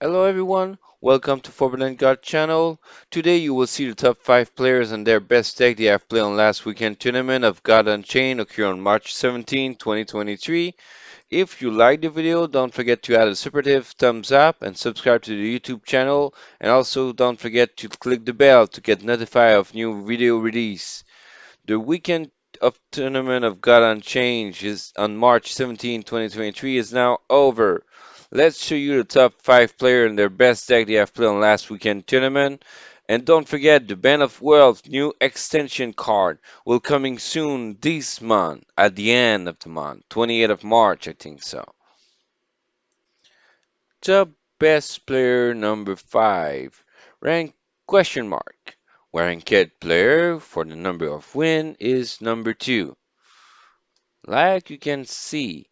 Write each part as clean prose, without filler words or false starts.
Hello everyone, welcome to Forbidden God channel. Today you will see the top 5 players and their best deck they have played on last weekend tournament of God Unchained occurred on March 17, 2023. If you like the video, don't forget to add a supportive thumbs up and subscribe to the YouTube channel, and also don't forget to click the bell to get notified of new video release. The weekend of Tournament of God Unchanged is on March 17, 2023 is now over. Let's show you the top 5 players and their best deck they have played on last weekend tournament. And don't forget the Band of Wealth new extension card will coming soon this month at the end of the month, 28th of March, I think so. Top best player number 5, rank question mark. Ranked player for the number of win is number 2. Like you can see,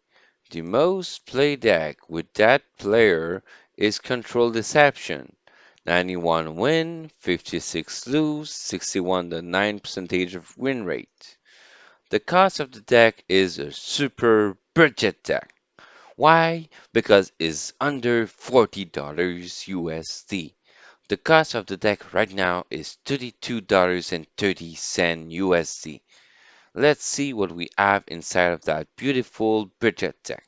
the most played deck with that player is Control Deception. 91 win, 56 lose, 61.9 percentage of win rate. The cost of the deck is a super budget deck. Why? Because it's under $40 USD. The cost of the deck right now is $32.30 USD. Let's see what we have inside of that beautiful budget deck.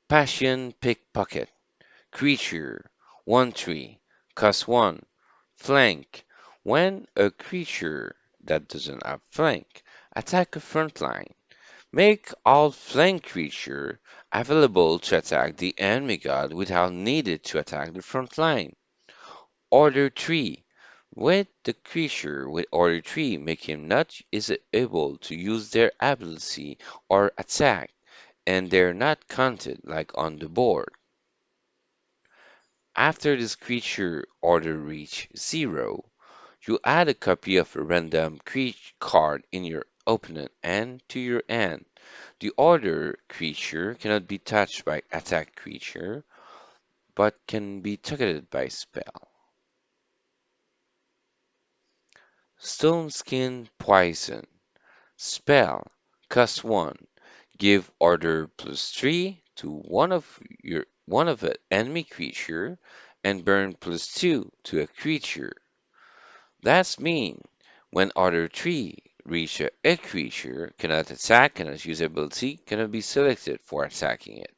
Passion Pickpocket. Creature. 1/3. Cost 1. Flank. When a creature that doesn't have flank attack a front line, make all flank creature available to attack the enemy god without needed to attack the front line. Order 3. With the creature with Order 3, make him not is able to use their ability or attack, and they're not counted like on the board. After this creature order reach 0, you add a copy of a random card in your opponent hand to your hand. The order creature cannot be touched by attack creature, but can be targeted by spell. Stone Skin Poison. Spell. Cost 1. Give order +3 to one of an enemy creature and burn +2 to a creature. That's mean when order 3 reach a creature, cannot attack, cannot use ability, cannot be selected for attacking it.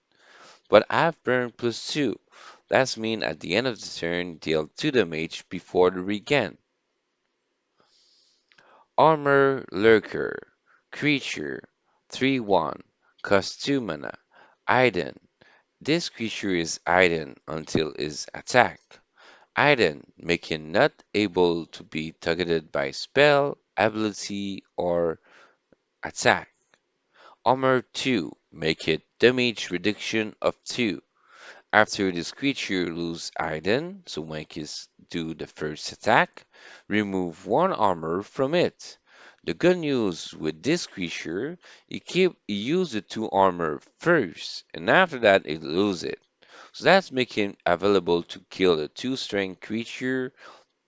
But I've burned +2. That's mean at the end of the turn deal 2 damage before the regain. Armor Lurker. Creature. 3/1. Cost 2 mana. Iden. This creature is hidden until is attacked. Hidden, make him not able to be targeted by spell, ability, or attack. Armor 2, make it damage reduction of 2. After this creature lose Hidden, so make it do the first attack, remove 1 armor from it. The good news with this creature, he use the 2 armor first, and after that it lose it. So that's making him available to kill a 2 strength creature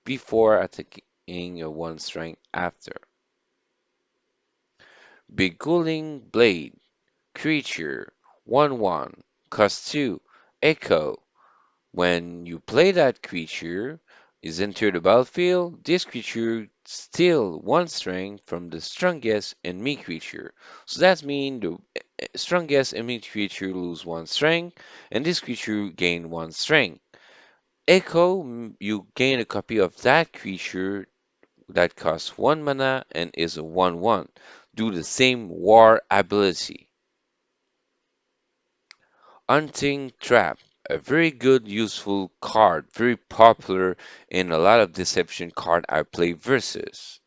before attacking a 1 strength after. Beguiling Blade. Creature. 1/1. Cost 2. Echo. When you play that creature is entered the battlefield, this creature steal 1 strength from the strongest enemy creature. So that means the strongest enemy creature lose 1 strength, and this creature gain 1 strength. Echo, you gain a copy of that creature that costs 1 mana and is a 1/1. Do the same war ability. Hunting Trap. A very good, useful card, very popular in a lot of deception card I play versus.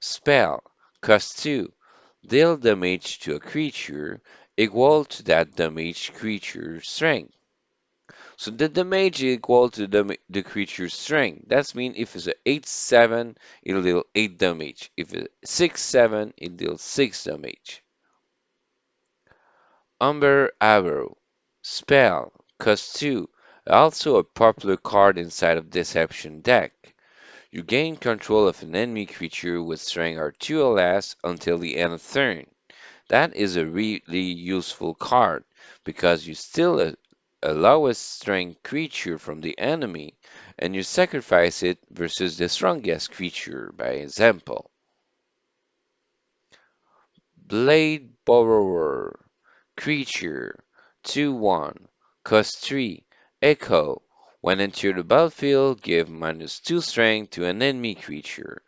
Spell. Cost 2. Deal damage to a creature equal to that damage creature's strength. So the damage is equal to the creature's strength. That means if it's a 8/7, it'll deal 8 damage. If it's 6/7, it deals 6 damage. Umber Arrow. Spell. Cost 2. Also a popular card inside of Deception deck. You gain control of an enemy creature with strength or 2 or less until the end of turn. That is a really useful card because you steal a lowest strength creature from the enemy and you sacrifice it versus the strongest creature, by example. Blade Borrower. Creature. 2/1. Cost 3. Echo. When enter the battlefield, give -2 strength to an enemy creature.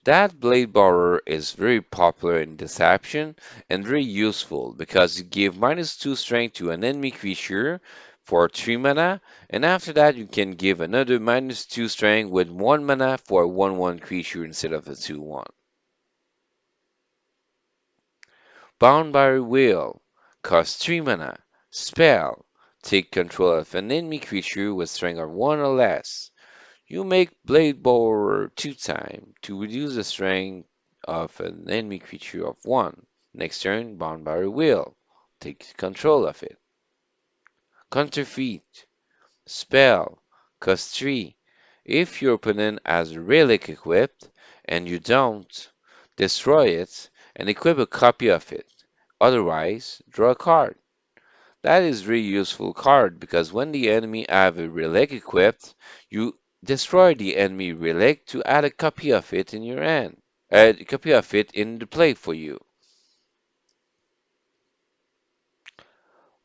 That Blade Borrower is very popular in Deception and very useful because you give -2 strength to an enemy creature for 3 mana, and after that you can give another -2 strength with 1 mana for a 1/1 creature instead of a 2/1. Bound by Will. Cost 3 mana. Spell. Take control of an enemy creature with strength of 1 or less. You make Blade Borrower 2 times to reduce the strength of an enemy creature of 1. Next turn, Bound by Will. Take control of it. Counterfeit. Spell. Cost 3. If your opponent has a relic equipped, and you don't, destroy it and equip a copy of it. Otherwise, draw a card. That is really useful card because when the enemy have a relic equipped, you destroy the enemy relic to add a copy of it in your hand. A copy of it in the play for you.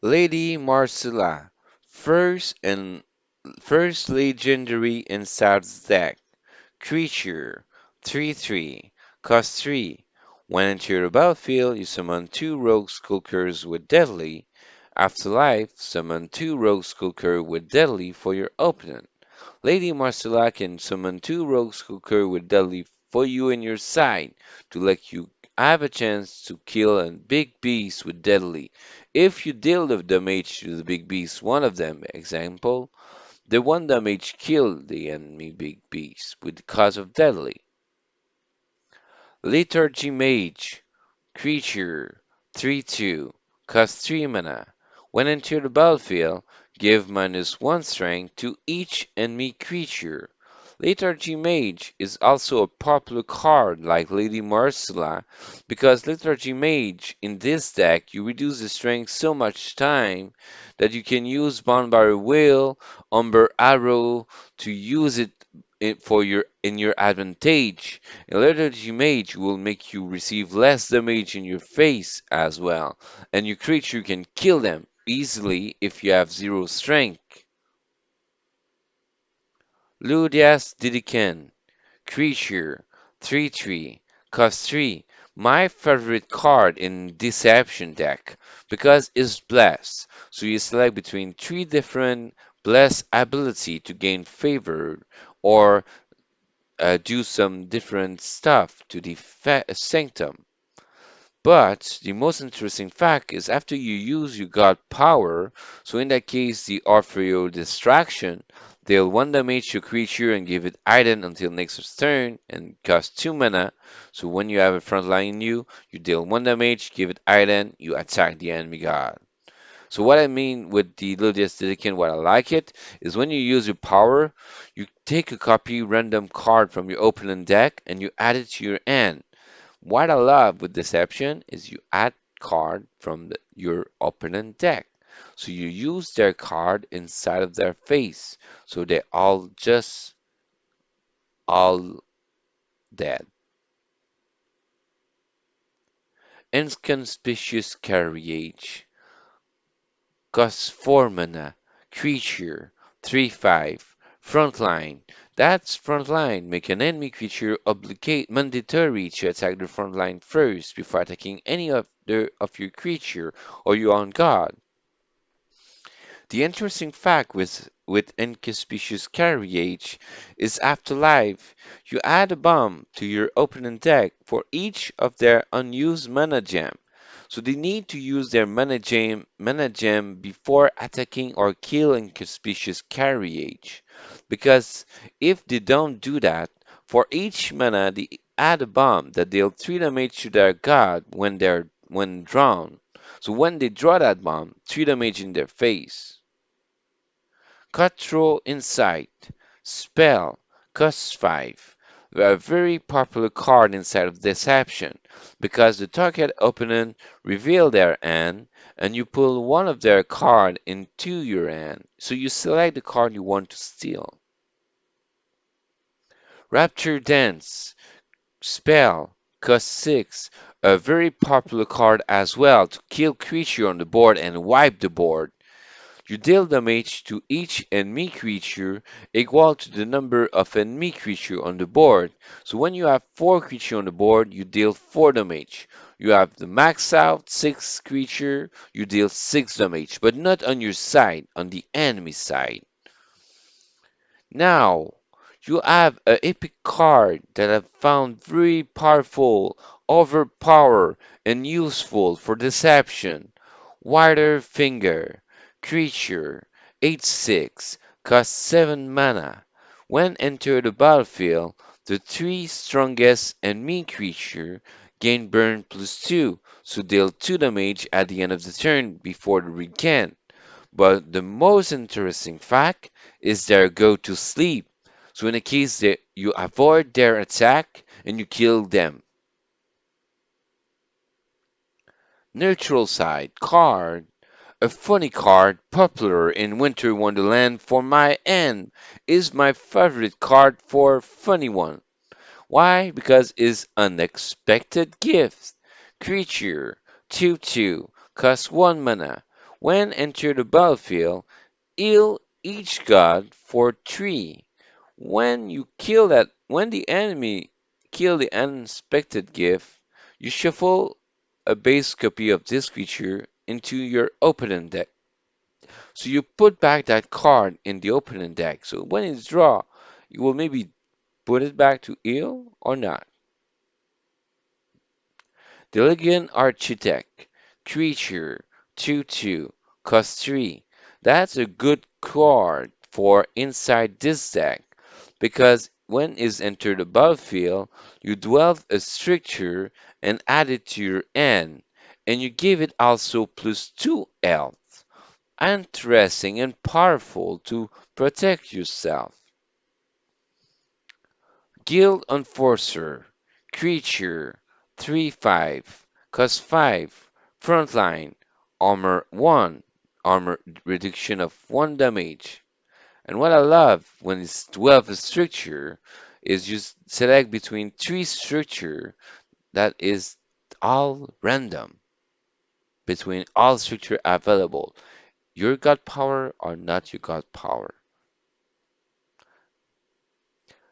Lady Marcella, first and first legendary in South's deck. Creature, 3/3, cost 3. When enter the battlefield, you summon 2 Rogue Skulkers with Deadly. Afterlife, summon 2 Rogue Skulker with Deadly for your opponent. Lady Marcella can summon 2 Rogue Skulker with Deadly for you in your side to let you have a chance to kill a big beast with Deadly. If you deal the damage to the big beast, one of them, example, the 1 damage killed the enemy big beast with the cause of Deadly. Lethargy Mage. Creature. 3/2. Cost 3 mana. When enter the battlefield, give -1 strength to each enemy creature. Lethargy Mage is also a popular card like Lady Marcella because Lethargy Mage in this deck you reduce the strength so much time that you can use Bonfire Whale, Umber Arrow to use it for your advantage. A Lethargy Mage will make you receive less damage in your face as well, and your creature can kill them easily if you have 0 strength. Ludias Didiken. Creature. 3/3. Cost 3. My favorite card in Deception deck because it's blessed. So you select between 3 different blessed ability to gain favor or do some different stuff to the sanctum. But the most interesting fact is after you use your god power, so in that case the Orfeo distraction, deal 1 damage to creature and give it Iden until next turn and cost 2 mana. So when you have a front line in you, you deal 1 damage, give it Iden, you attack the enemy god. So what I mean with the Lydia's Dedican, what I like it, is when you use your power, you take a copy random card from your opponent deck and you add it to your hand. What I love with Deception is you add card from your opponent deck. So you use their card inside of their face. So they all dead. Inconspicuous Carriage. Costs 4 mana. Creature. 3/5. Frontline. That's frontline. Make an enemy creature obligate mandatory to attack the frontline first before attacking any of your creature or your own god. The interesting fact with Inconspicuous Carriage is afterlife. You add a bomb to your opponent deck for each of their unused mana gem. So they need to use their mana gem before attacking or killing Conspicuous Carriage. Because if they don't do that, for each mana they add a bomb that deal 3 damage to their god when drawn. So when they draw that bomb, 3 damage in their face. Cutthroat Insight. Spell. Cost 5. a very popular card inside of Deception because the target opponent reveal their hand and you pull one of their card into your hand. So you select the card you want to steal. Rapture Dance spell cost 6, a very popular card as well to kill creature on the board and wipe the board. You deal damage to each enemy creature equal to the number of enemy creature on the board. So when you have 4 creature on the board, you deal 4 damage. You have the max out 6 creature, you deal 6 damage, but not on your side, on the enemy side. Now, you have an epic card that I found very powerful, overpowered, and useful for deception. Wider Finger, creature, 8/6, costs 7 mana. When enter the battlefield, the 3 strongest enemy creature gain burn +2, so deal 2 damage at the end of the turn before the recant. But the most interesting fact is their go to sleep. So in a case that you avoid their attack and you kill them. Neutral side card. A funny card popular in Winter Wonderland for my end is my favorite card for funny one. Why? Because it's unexpected gifts. Creature 2/2 costs 1 mana. When enter the battlefield, heal each god for 3. When the enemy kill the unexpected gift, you shuffle a base copy of this creature into your opponent deck. So you put back that card in the opponent deck. So when it's draw, you will maybe put it back to heal or not. Diligent Architect, creature, 2/2, cost 3. That's a good card for inside this deck because when is entered the battlefield, you dwell a structure and add it to your hand, and you give it also +2 health. Interesting and powerful to protect yourself. Guild Enforcer, creature, 3/5, cost 5, frontline, armor 1, armor reduction of 1 damage. And what I love when it's 12 structure is you select between 3 structure that is all random between all structure available. Your god power or not your god power.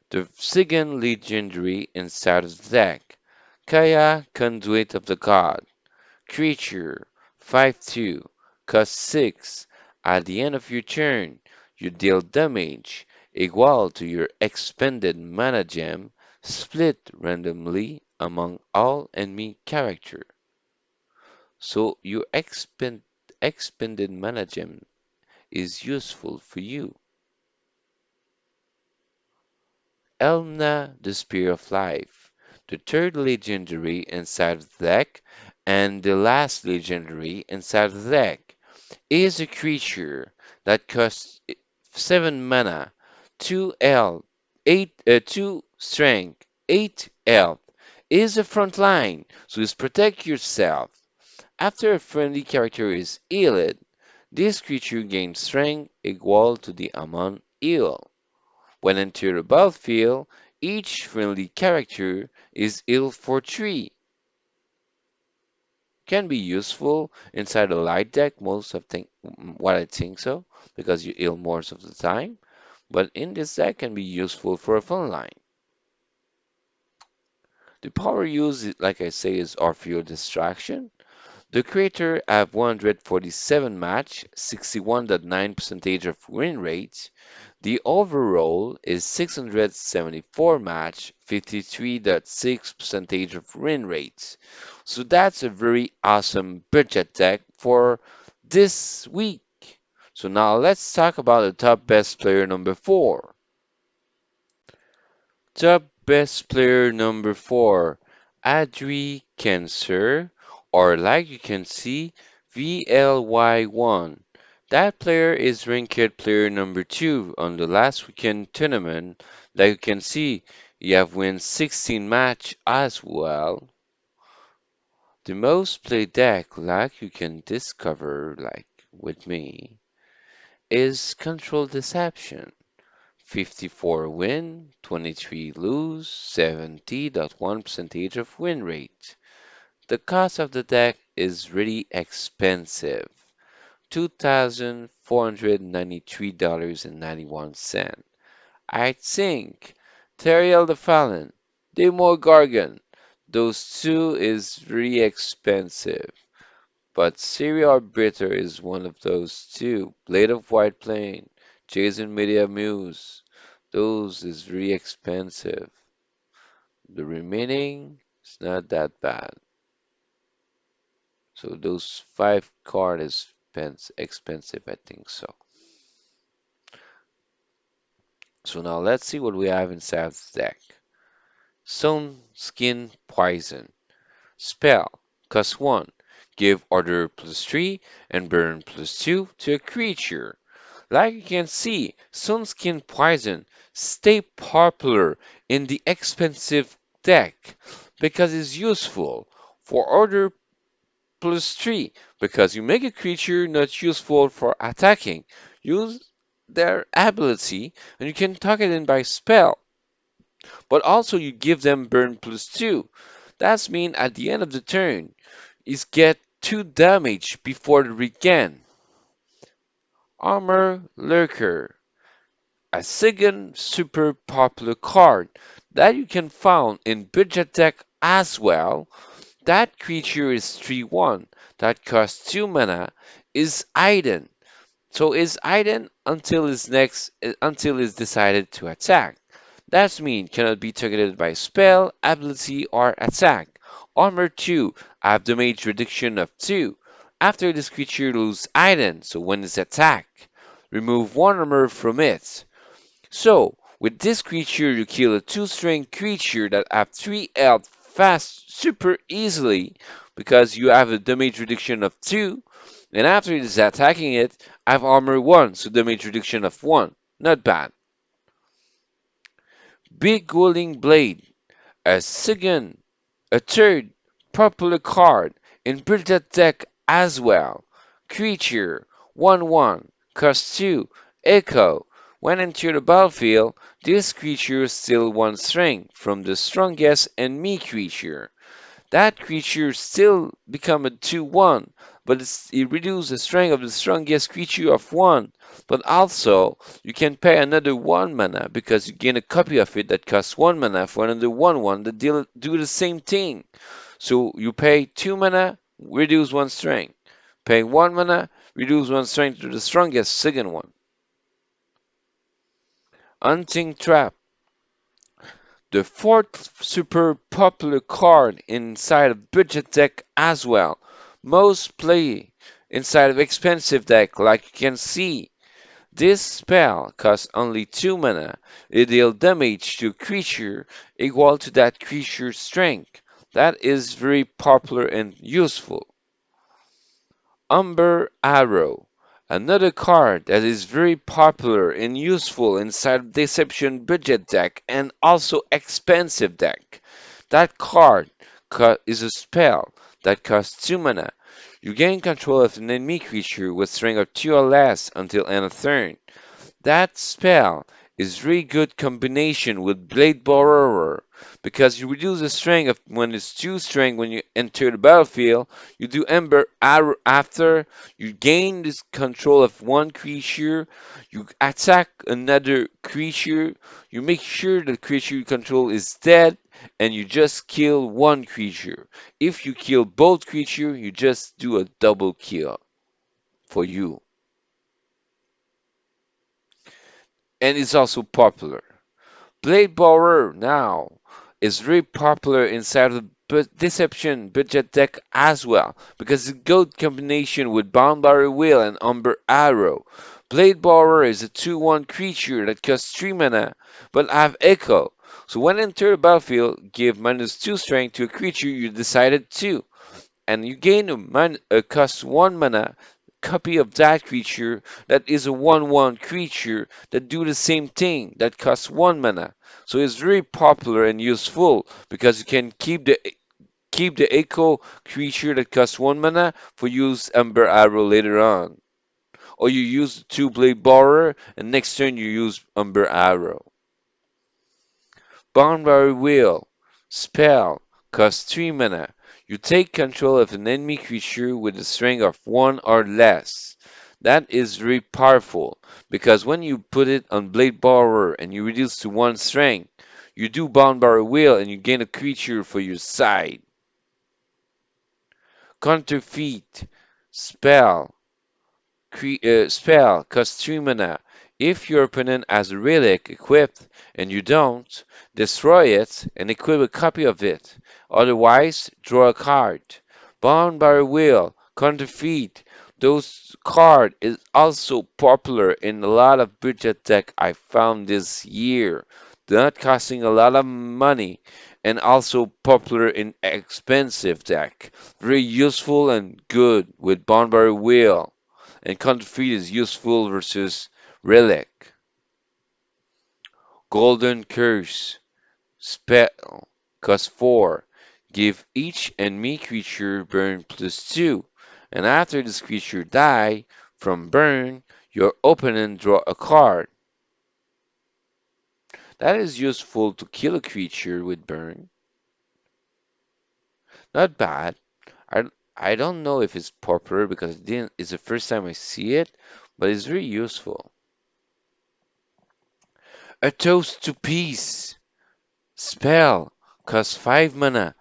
The second legendary inside of the deck. Kaya, Conduit of the God. Creature, 5/2, cost 6. At the end of your turn, you deal damage equal to your expended mana gem split randomly among all enemy character. So your expended mana gem is useful for you. Elna, the Spear of Life, the third legendary inside of the deck, and the last legendary inside of the deck, is a creature that costs 7 mana, 2 health, 2 strength, 8 health, is a front line, so it's protect yourself. After a friendly character is healed, this creature gains strength equal to the amount healed. When enter the battlefield, each friendly character is healed for 3. Can be useful inside a light deck, most of what I think so, because you heal most of the time. But in this deck can be useful for a fun line. The power used, like I say, is Orfeo Distraction. The creator have 147 match, 61.9 percentage of win rate. The overall is 674 match, 53.6 percentage of win rate. So that's a very awesome budget deck for this week. So now let's talk about the top best player number 4. Top best player number 4, AdriCancer, or like you can see, VLYI. That player is ranked player number 2 on the last weekend tournament. Like you can see, You have won 16 match as well. The most played deck, like you can discover, like with me, is Control Deception. 54 win, 23 lose, 70.1 percentage of win rate. The cost of the deck is really expensive. $2,493.91. I think Teriel the Fallon, Demo Gargan, those two is really expensive. But Serial Arbiter is one of those two. Blade of White Plane, Jason Media Muse, those is really expensive. The remaining is not that bad. So those five card is expensive, I think so. So now let's see what we have inside the deck. Stone Skin Poison. Spell. Cost 1. Give order +3 and burn +2 to a creature. Like you can see, Sunskin Poison stay popular in the expensive deck because it's useful for order +3 because you make a creature not useful for attacking. Use their ability and you can target them by spell, but also you give them burn +2. That's mean at the end of the turn is get 2 damage before the regain. Armor Lurker, a second super popular card that you can find in budget deck as well. That creature is 3/1 that costs 2 mana, is hidden. So is hidden until it's decided to attack. That means cannot be targeted by spell, ability, or attack. Armor 2 have damage reduction of 2. After this creature loses hidden, so when it's attacked, remove 1 armor from it. So, with this creature, you kill a 2 strength creature that have 3 health fast super easily because you have a damage reduction of 2, and after it is attacking it, I have armor 1, so damage reduction of 1. Not bad. Big Rolling Blade, a second, a third popular card in Brilliant deck as well. Creature 1/1, cost 2, Echo. When enter the battlefield, this creature steals 1 strength from the strongest enemy creature. That creature still become a 2/1, but it reduces the strength of the strongest creature of 1. But also, you can pay another 1 mana because you gain a copy of it that costs 1 mana for another 1/1 that do the same thing. So you pay 2 mana, reduce 1 strength. Pay 1 mana, reduce 1 strength to the strongest second one. Hunting Trap, the fourth super popular card inside of budget deck as well. Most play inside of expensive deck, like you can see. This spell costs only 2 mana. It deals damage to a creature equal to that creature's strength. That is very popular and useful. Umber Arrow, another card that is very popular and useful inside Deception budget deck and also expensive deck. That card is a spell that costs 2 mana. You gain control of an enemy creature with strength of 2 or less until end of turn. That spell is really good combination with Blade Borrower because you reduce the strength of when it's 2 strength when you enter the battlefield. You do Ember Arrow after you gain this control of 1 creature. You attack another creature. You make sure the creature you control is dead, and you just kill 1 creature. If you kill both creature, you just do a double kill for you, and it's also popular. Blade Borrower now is very popular inside of the Deception budget deck as well because it's a good combination with Boundary Wheel and Umber Arrow. Blade Borrower is a 2/1 creature that costs 3 mana but have Echo. So when enter the battlefield, give -2 strength to a creature you decided to, and you gain a cost 1 mana copy of that creature that is a 1/1 creature that do the same thing that costs 1 mana. So it's very popular and useful because you can keep the echo creature that costs 1 mana for use Ember Arrow later on. Or you use the 2-blade borrower and next turn you use Umber Arrow. Boundary Wheel. Spell. Costs 3 mana. You take control of an enemy creature with a strength of 1 or less. That is very powerful because when you put it on Blade Borrower and you reduce to 1 strength, you do Boundary Wheel and you gain a creature for your side. Counterfeit. Spell. Spell costs 3 mana. If your opponent has a relic equipped and you don't, destroy it and equip a copy of it. Otherwise, draw a card. Bound by a Will, Counterfeit. Those card is also popular in a lot of budget deck I found this year. Not costing a lot of money and also popular in expensive deck. Very useful and good with Bound by a Will and counterfeit is useful versus relic. Golden curse spell cost 4. Give each enemy creature burn +2, and after this creature die from burn, your opponent draw a card. That is useful to kill a creature with burn. Not bad. I I don't know if it's popular because it's the first time I see it, but it's very useful. A toast to peace. Spell costs 5 mana.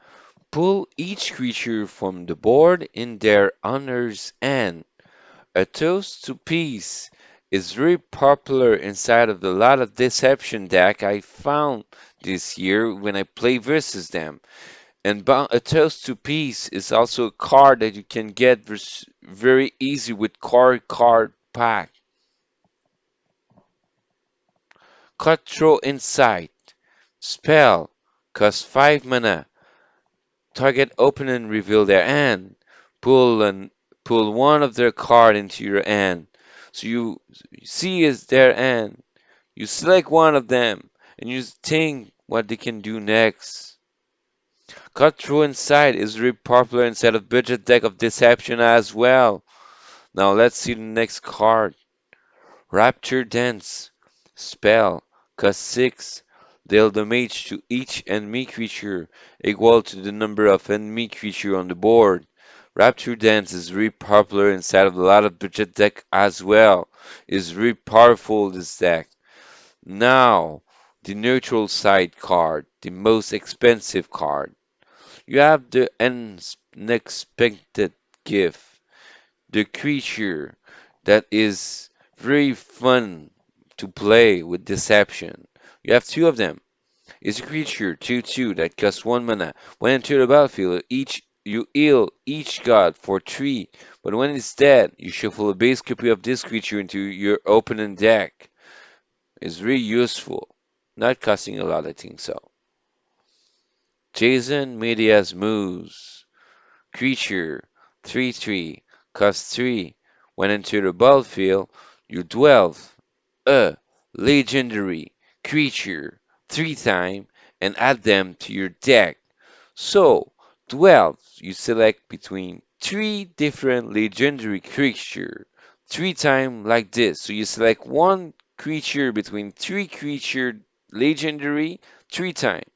Pull each creature from the board in their honor's end. A toast to peace is very popular inside of a lot of deception deck I found this year when I play versus them. And a toast to peace is also a card that you can get very easy with card pack. Cutthroat Insight. Spell costs 5 mana. Target opponent reveal their hand. Pull and pull one of their card into your hand. So you see is their hand. You select one of them and you think what they can do next. Cut through inside is very popular inside of budget deck of deception as well. Now let's see the next card. Rapture Dance. Spell. Cost 6. Deal damage to each enemy creature equal to the number of enemy creature on the board. Rapture Dance is very popular inside of a lot of budget deck as well. It's very powerful this deck. Now, the neutral side card, the most expensive card. You have the unexpected gift, the creature that is very fun to play with deception. You have two of them. It's a creature 2/2 that costs 1 mana. When enter the battlefield, you heal each god for 3, but when it's dead, you shuffle a base copy of this creature into your opponent deck. It's very useful. Not costing a lot, I think so. Jason Media's Moves. Creature 3/3 costs 3. When enter the battlefield, you dwell a legendary creature 3 times and add them to your deck. So, 12, you select between 3 different legendary creatures 3 times like this. So you select one creature between 3 creature legendary 3 times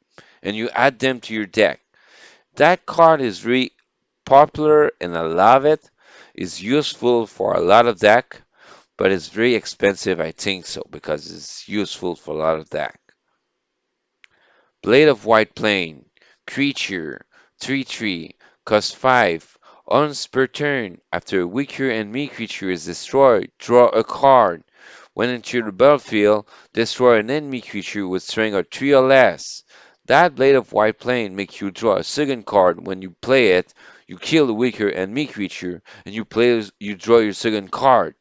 and you add them to your deck. That card is very popular and I love it. It's useful for a lot of deck, but it's very expensive, I think so, because it's useful for a lot of deck. Blade of White Plane, creature, 3/3, cost 5. Once per turn, after a weaker enemy creature is destroyed, draw a card. When into the battlefield, destroy an enemy creature with strength of 3 or less. That Blade of White Plane makes you draw a second card. When you play it, you kill the weaker enemy creature, and you draw your second card.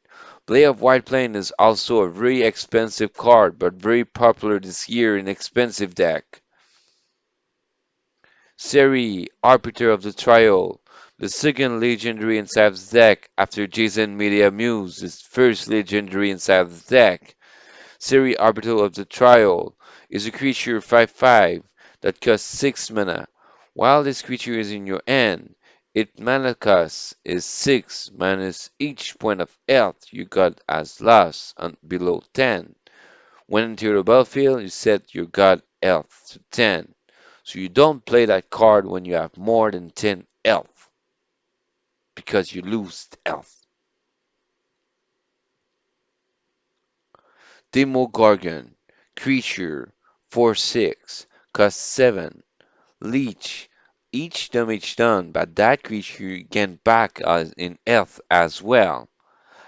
Blade of White Plane is also a very expensive card, but very popular this year in expensive deck. Seri, Arbiter of the Trial. The second legendary inside the deck after Jason Media Muse is first legendary inside the deck. Siri Arbiter of the Trial is a creature 5/5 that costs 6 mana. While this creature is in your hand, its mana cost is 6 minus each point of health you got as lost on below 10. When into your battlefield, you set your god health to 10. So you don't play that card when you have more than 10 health because you lose health. Demogorgon, creature 4/6, cost 7. Leech. Each damage done by that creature you gain back as in health as well.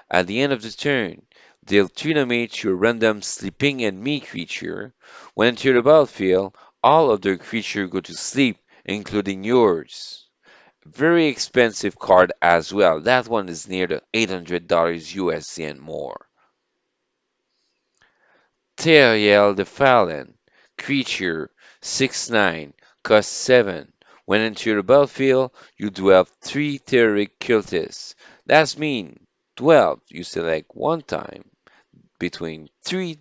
At the end of the turn, deal 2 damage to a random sleeping enemy creature. When into the battlefield, all other creatures go to sleep, including yours. Very expensive card as well. That one is near the $800 USD and more. Teriel the Fallen, creature 6/9, cost 7. When into the battlefield, you dwell 3 Theoric Cultists. That means 12 you select one time between 3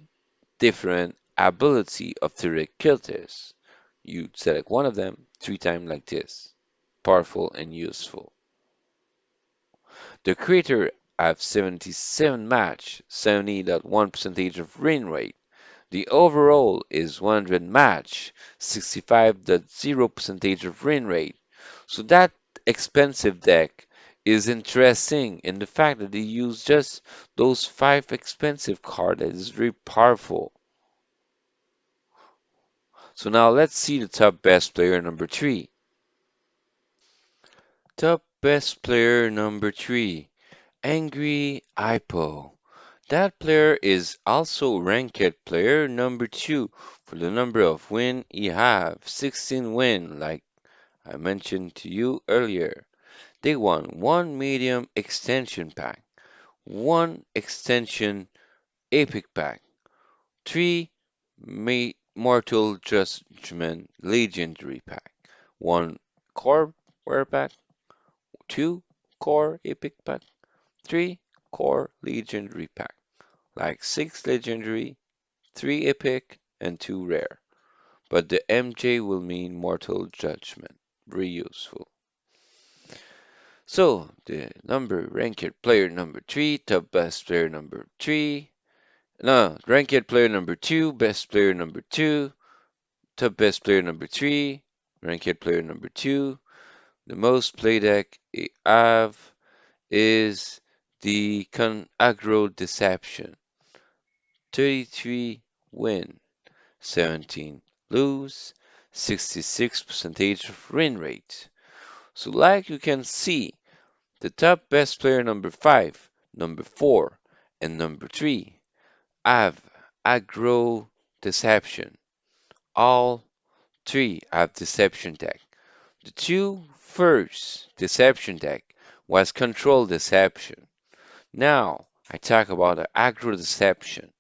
different ability of Theoric Cultists. You select one of them 3 times like this. Powerful and useful. The creator have 77 match, 70.1 percentage of win rate. The overall is 100 match, 65.0 percentage of win rate. So that expensive deck is interesting in the fact that they use just those 5 expensive cards that is very powerful. So now let's see the top best player number 3. Top best player number 3, Angry Hypo. That player is also ranked player number 2 for the number of win he have, 16 win like I mentioned to you earlier. They won 1 medium extension pack, 1 extension epic pack, 3 mortal judgment legendary pack, 1 core rare pack, 2 core epic pack, 3 core legendary pack, like 6 legendary, 3 epic, and 2 rare. But the MJ will mean mortal judgment. Very useful. So, the number ranked player number 3, top best player number 3. No, ranked player number 2, best player number 2, top best player number 3, ranked player number 2. The most play deck I have is the Aggro Deception. 33 win, 17 lose, 66 percentage of win rate. So like you can see, the top best player number 5, number 4, and number 3 have aggro deception. All 3 have deception deck. The 2 first deception deck was control deception. Now I talk about the aggro deception.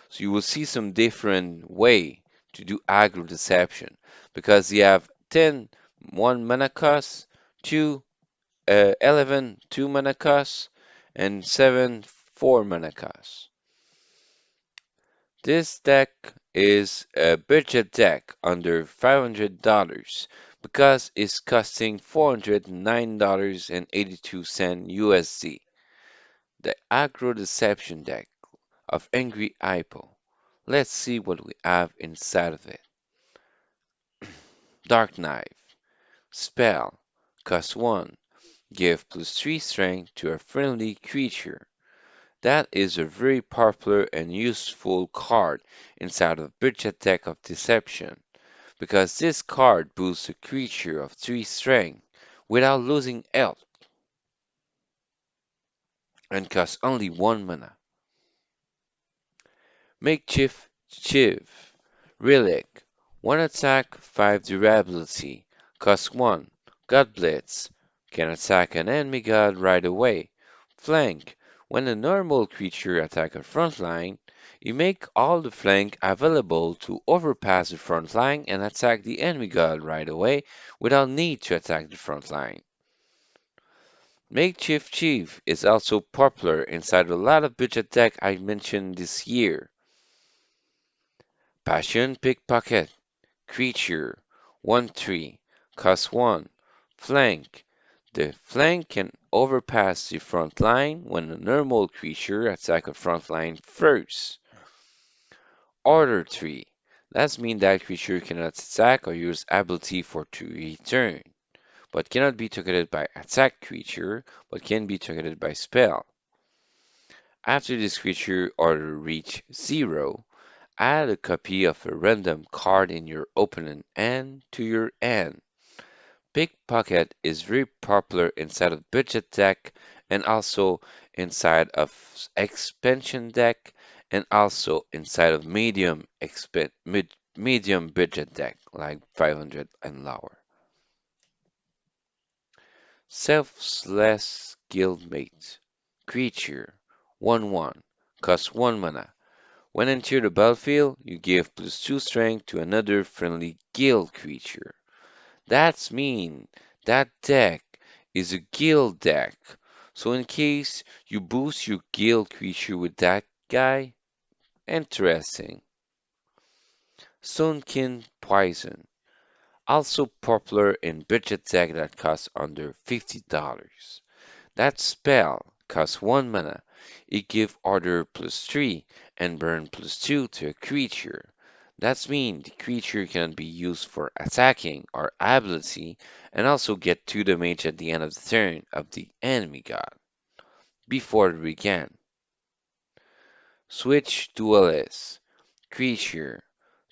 So you will see some different way to do aggro deception because you have 10 1 mana cost, 2 11 2 mana cost, and 7 4 mana cost. This deck is a budget deck under $500 because it's costing $409.82 USD. The aggro deception deck of Angry Hypo. Let's see what we have inside of it. Dark Knife. Spell. Cost 1. Give +3 strength to a friendly creature. That is a very popular and useful card inside of budget deck of Deception, because this card boosts a creature of 3 strength without losing health and costs only 1 mana. Makeshift Chief. Relic. 1 attack, 5 durability. Cost 1. God Blitz. Can attack an enemy god right away. Flank. When a normal creature attacks a front line, you make all the flank available to overpass the front line and attack the enemy god right away without need to attack the front line. Makeshift Chief is also popular inside a lot of budget deck I mentioned this year. Passion Pickpocket, Creature, 1/3, cost 1, Flank. The flank can overpass the front line when a normal creature attacks a front line first. Order 3. That means that creature cannot attack or use ability for 2 turns, but cannot be targeted by attack creature, but can be targeted by spell. After this creature order reach 0, add a copy of a random card in your opponent hand to your hand. Pickpocket is very popular inside of budget deck and also inside of expansion deck and also inside of medium budget deck like 500 and lower. Selfless Guildmate. Creature. 1/1. Cost 1 mana. When enter the battlefield, you give +2 strength to another friendly guild creature. That's mean that deck is a guild deck. So in case you boost your guild creature with that guy, interesting. Stonekin Poison. Also popular in budget deck that costs under $50. That spell costs 1 mana. It gives order +3 and burn +2 to a creature. That means the creature can be used for attacking or ability and also get 2 damage at the end of the turn of the enemy god. Before we begin, switch duelist. Creature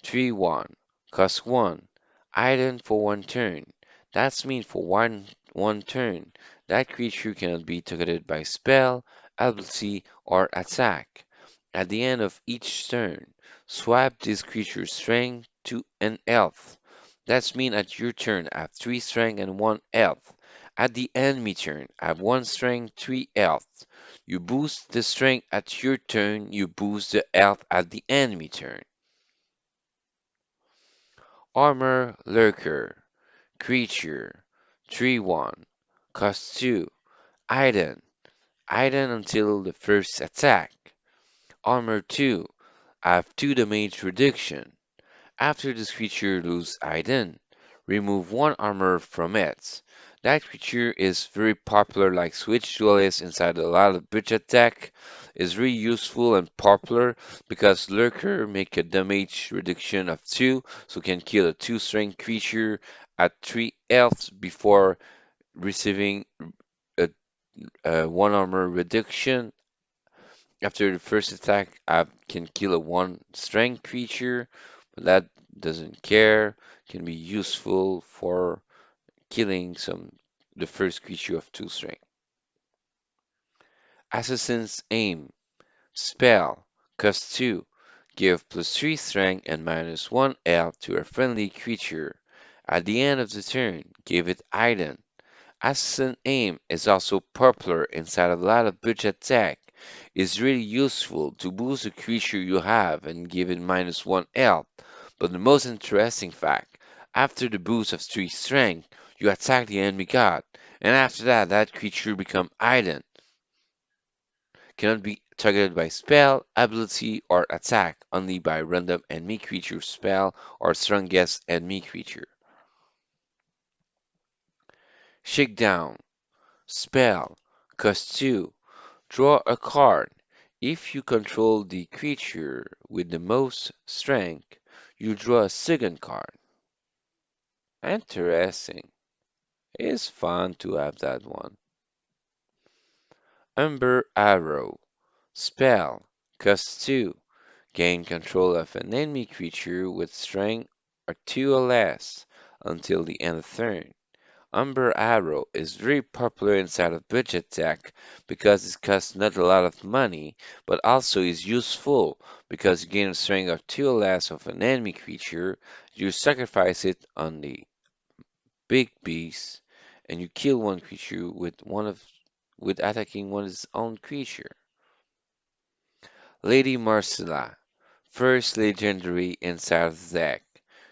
3/1 cost 1 item for 1 turn. That's mean for one turn that creature cannot be targeted by spell, ability, or attack. At the end of each turn, swap this creature's strength to an health. That's mean at your turn have 3 strength and 1 health. At the enemy turn have 1 strength, 3 health. You boost the strength at your turn, you boost the health at the enemy turn. Armor Lurker. Creature. 3/1. Cost 2. Item. Item until the first attack. Armor 2. Have 2 damage reduction. After this creature loses item, remove 1 armor from it. That creature is very popular like Switch Duelist inside a lot of budget deck. Is really useful and popular because Lurker make a damage reduction of 2, so can kill a 2 strength creature at 3 health before receiving a, 1 armor reduction. After the first attack, I can kill a 1 strength creature, but that doesn't care. Can be useful for killing the first creature of 2 strength. Assassin's Aim. Spell. Cost 2. Give +3 strength and -1 health to a friendly creature. At the end of the turn, give it item. Assassin Aim is also popular inside a lot of budget tech. It's really useful to boost the creature you have and give it -1 health. But the most interesting fact, after the boost of 3 strength, you attack the enemy god, and after that, that creature become item. Cannot be targeted by spell, ability, or attack, only by random enemy creature spell or strongest enemy creature. Shakedown. Spell. Cost 2. Draw a card. If you control the creature with the most strength, you draw a second card. Interesting. It's fun to have that one. Umber Arrow. Spell. Cost 2. Gain control of an enemy creature with strength or 2 or less until the end of turn. Umber Arrow is very popular inside of budget tech because it costs not a lot of money, but also is useful because you gain a strength of 2 or less of an enemy creature, you sacrifice it on the big beast, and you kill one creature with attacking one's own creature. Lady Marcella, first legendary inside of the deck.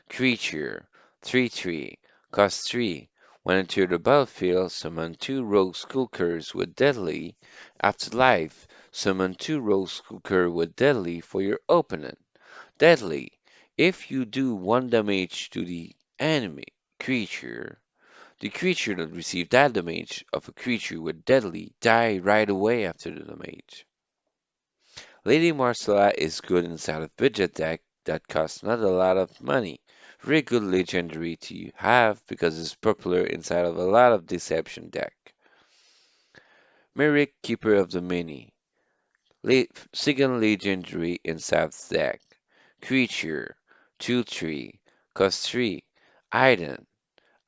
Creature, 3/3, cost 3. When enter the battlefield, summon two rogue skulkers with deadly. Afterlife, summon two rogue skulker with deadly for your opponent. Deadly. If you do one damage to the enemy creature, the creature that received that damage of a creature with deadly die right away after the damage. Lady Marcella is good inside a budget deck that costs not a lot of money. Very good legendary to have because it's popular inside of a lot of deception deck. Merrick, Keeper of the Many. Second legendary inside the deck. Creature. 2/3. Cost 3. Item.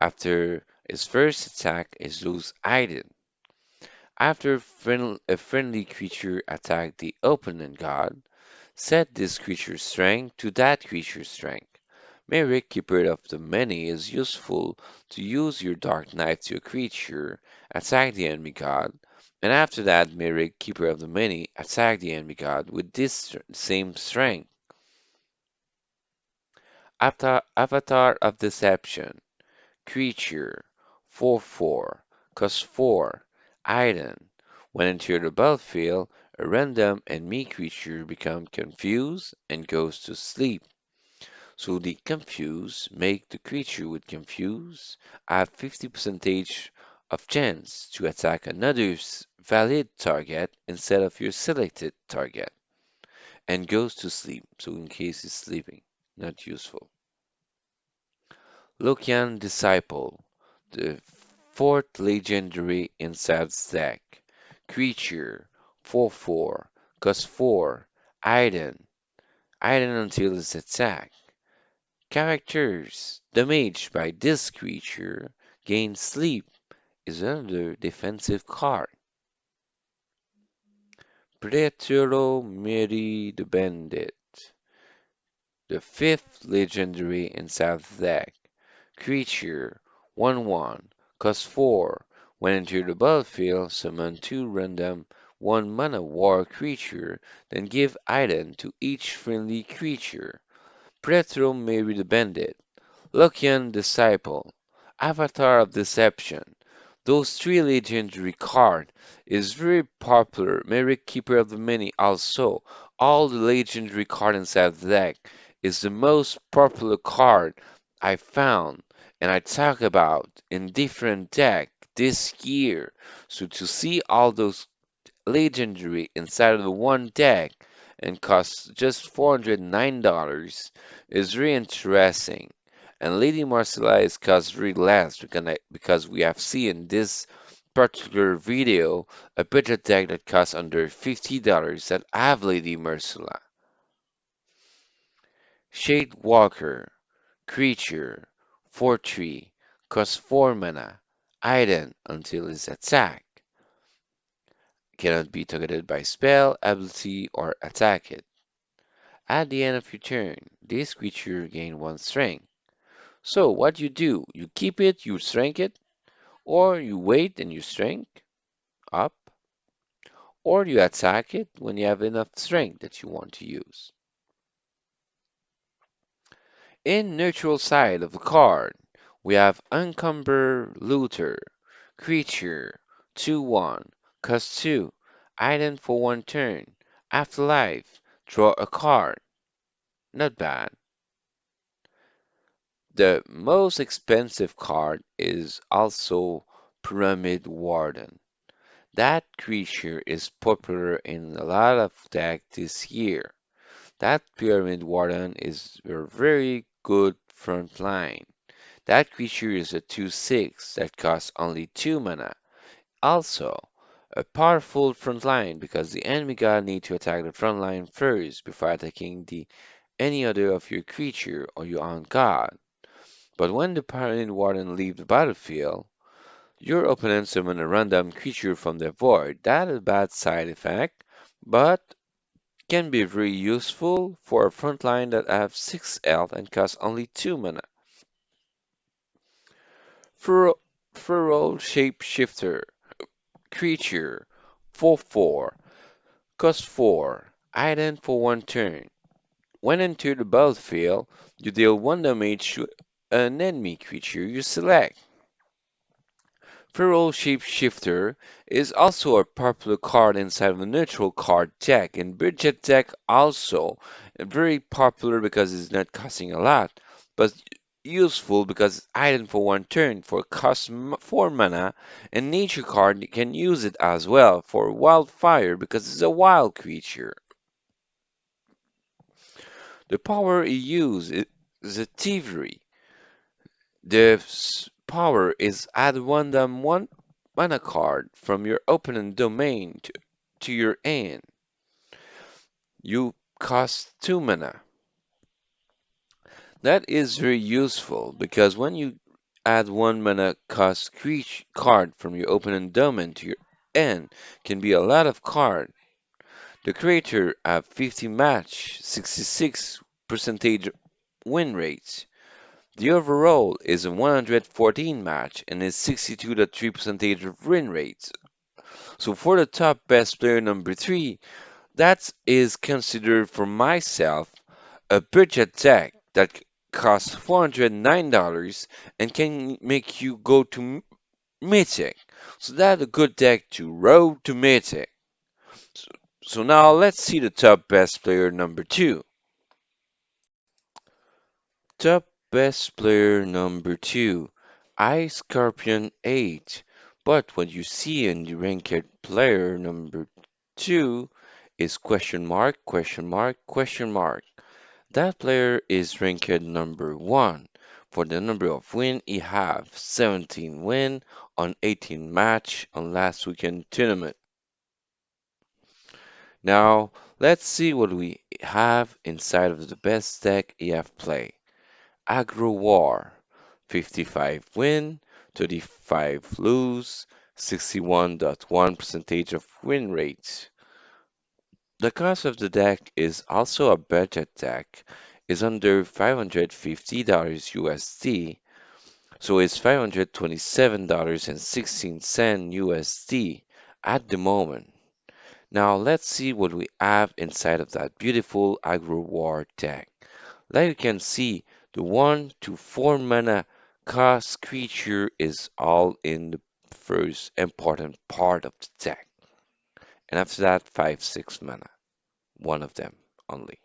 After its first attack is lose item. After a friendly creature attack the opponent god, set this creature's strength to that creature's strength. Merrick, Keeper of the Many is useful to use your Dark Knight to a creature, attack the enemy god, and after that Merrick, Keeper of the Many, attack the enemy god with this same strength. Avatar of Deception. Creature. 4/4. Cost 4. Item. When enter the battlefield, a random enemy creature becomes confused and goes to sleep. So the confuse make the creature with confuse have 50% of chance to attack another valid target instead of your selected target and goes to sleep. So in case it's sleeping, not useful. Lokian Disciple, the fourth legendary inside stack. Creature 4/4, cost 4, Item. Item until its attack. Characters damaged by this creature gain sleep is another defensive card. Pretero Miri the Bandit, the fifth legendary in South deck. Creature 1/1, cost 4. When enter the battlefield, summon two random 1 mana war creature, then give item to each friendly creature. Pretero Miri the Bandit. Lucian Disciple, Avatar of Deception. Those three legendary cards is very popular. Merrick Keeper of the Many also. All the legendary card inside the deck is the most popular card I found and I talk about in different deck this year. So to see all those legendary inside of the one deck and costs just $409 is really interesting. And Lady Marcella is cost very less because we have seen this particular video a budget deck that costs under $50 that have Lady Marcella. Shade Walker, creature, 4/3, costs 4 mana, item until its attack. Cannot be targeted by spell, ability, or attack it. At the end of your turn, this creature gain 1 strength. So what you do, you keep it, you strength it, or you wait and you strength up, or you attack it when you have enough strength that you want to use. In neutral side of the card, we have Uncumber Looter, creature, 2/1, cost 2, item for 1 turn. Afterlife, draw a card. Not bad. The most expensive card is also Pyramid Warden. That creature is popular in a lot of decks this year. That Pyramid Warden is a very good front line. That creature is a 2/6 that costs only 2 mana. Also, a powerful front line because the enemy god need to attack the front line first before attacking any other of your creature or your own god. But when the Pyramid Warden leaves the battlefield, your opponent summon a random creature from the void. That is a bad side effect, but can be very useful for a front line that have 6 health and costs only 2 mana. Feral, Feral Shapeshifter, creature, 4/4, cost 4, item for 1 turn. When enter the battlefield, you deal 1 damage to an enemy creature you select. Feral Shapeshifter is also a popular card inside of the neutral card deck, and budget deck also very popular because it's not costing a lot, but useful because it's item for one turn for cost 4 mana, and nature card can use it as well for wildfire because it's a wild creature. The power you use is a thievery. The power is add random one mana card from your opponent domain to your hand. You cost 2 mana. That is very useful because when you add 1 mana cost creature card from your opponent domain to your hand can be a lot of card. The creator have 50 match, 66 percentage win rate. The overall is a 114 match and is 62.3 percentage of win rate. So for the top best player number 3, that is considered for myself a budget deck that costs $409 and can make you go to Mythic. So that's a good deck to road to Mythic. So, so now let's see the top best player number 2. Top best player number 2, Ice Scorpion 8. But what you see in the ranked player number 2 is question mark, question mark, question mark. That player is ranked number 1. For the number of win, he have 17 win on 18 match on last weekend tournament. Now, let's see what we have inside of the best deck he have played. Aggro War, 55 win, 35 lose, 61.1 percentage of win rate. The cost of the deck is also a budget deck, is under $550 USD, so it's $527.16 USD at the moment. Now let's see what we have inside of that beautiful Aggro War deck. Like you can see, the 1 to 4 mana cost creature is all in the first important part of the deck. And after that, 5, 6 mana. One of them only.